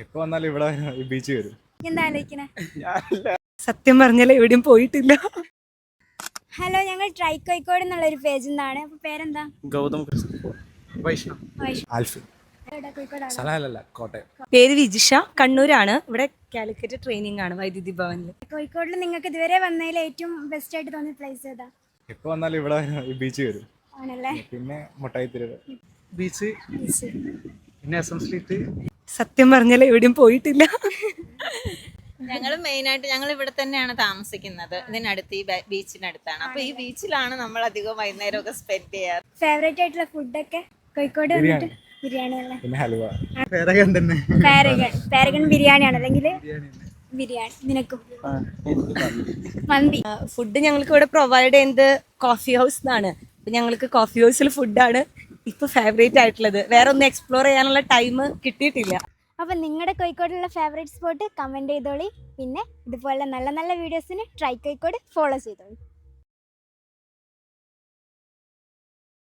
എപ്പോ വന്നാലും ഇവിടെ ഈ ബീച്ച് വരും. എന്താ ആലോചിക്കണേ? സത്യം പറഞ്ഞാൽ എവിടെയും പോയിട്ടില്ല. ഹലോ, ഞങ്ങൾ ട്രൈ കോഴിക്കോട് എന്നുള്ളൊരു പേജിൽ നിന്നാണ്. അപ്പോൾ പേരെന്താ? ഗൗതം വൈഷ്ണവ് ആൽഫി. എവിടെ? കോഴിക്കോടാണോ? സ്ഥലമല്ല, കോട്ടയം. പേര് വിജിഷ, കണ്ണൂരാണ്. ഇവിടെ കാലിക്കറ്റ് ട്രെയിനിങ് ആണ് വൈദ്യുതി ഭവനിൽ. കോഴിക്കോടിൽ നിങ്ങൾക്ക് ഇതുവരെ വന്നതിൽ ഏറ്റവും ബെസ്റ്റ് ആയിട്ട് തോന്നിയ പ്ലേസ് ഏതാ? എപ്പോ വന്നാലും ഇവിടെ ഈ ബീച്ച് വരും. ആണല്ലേ? പിന്നെ മുട്ടായിത്തെരുവ് ബീച്ച്, പിന്നെ SM സ്ട്രീറ്റ്. സത്യം പറഞ്ഞാൽ എവിടെയും പോയിട്ടില്ല. ഞങ്ങൾ മെയിനായിട്ട് ഞങ്ങൾ ഇവിടെ തന്നെയാണ് താമസിക്കുന്നത്. ഇതിനടുത്ത് ഈ ബീച്ചിനടുത്താണ്. അപ്പൊ ഈ ബീച്ചിലാണ് നമ്മൾ അധികം വൈകുന്നേരമൊക്കെ സ്പെൻഡ് ചെയ്യാറ്. ഫേവറേറ്റ് ആയിട്ടുള്ള ഫുഡൊക്കെ കോഴിക്കോട് വന്നിട്ട്? ബിരിയാണി അല്ലേ? പിന്നെ ഹലുവ. പേരകൻ തന്നെ. പാരഗൺ ബിരിയാണിയാണ് അല്ലെങ്കിൽ ബിരിയാണി? നിനക്കും? മന്തി. ഫുഡ് ഞങ്ങൾക്ക് ഇവിടെ പ്രൊവൈഡ് ചെയ്യുന്നത് കോഫി ഹൗസ് എന്നാണ്. അപ്പൊ ഞങ്ങൾക്ക് കോഫി ഹൗസിൽ ഫുഡാണ് ഇപ്പൊ ഫേവറേറ്റ് ആയിട്ടുള്ളത്. വേറെ ഒന്നും എക്സ്പ്ലോർ ചെയ്യാനുള്ള ടൈം കിട്ടിയിട്ടില്ല. അപ്പം നിങ്ങളുടെ കോഴിക്കോടുള്ള ഫേവറേറ്റ് സ്പോട്ട് കമൻറ്റ് ചെയ്തോളി. പിന്നെ ഇതുപോലെ നല്ല നല്ല വീഡിയോസിന് ട്രൈ കോഴിക്കോട് ഫോളോ ചെയ്തോളി.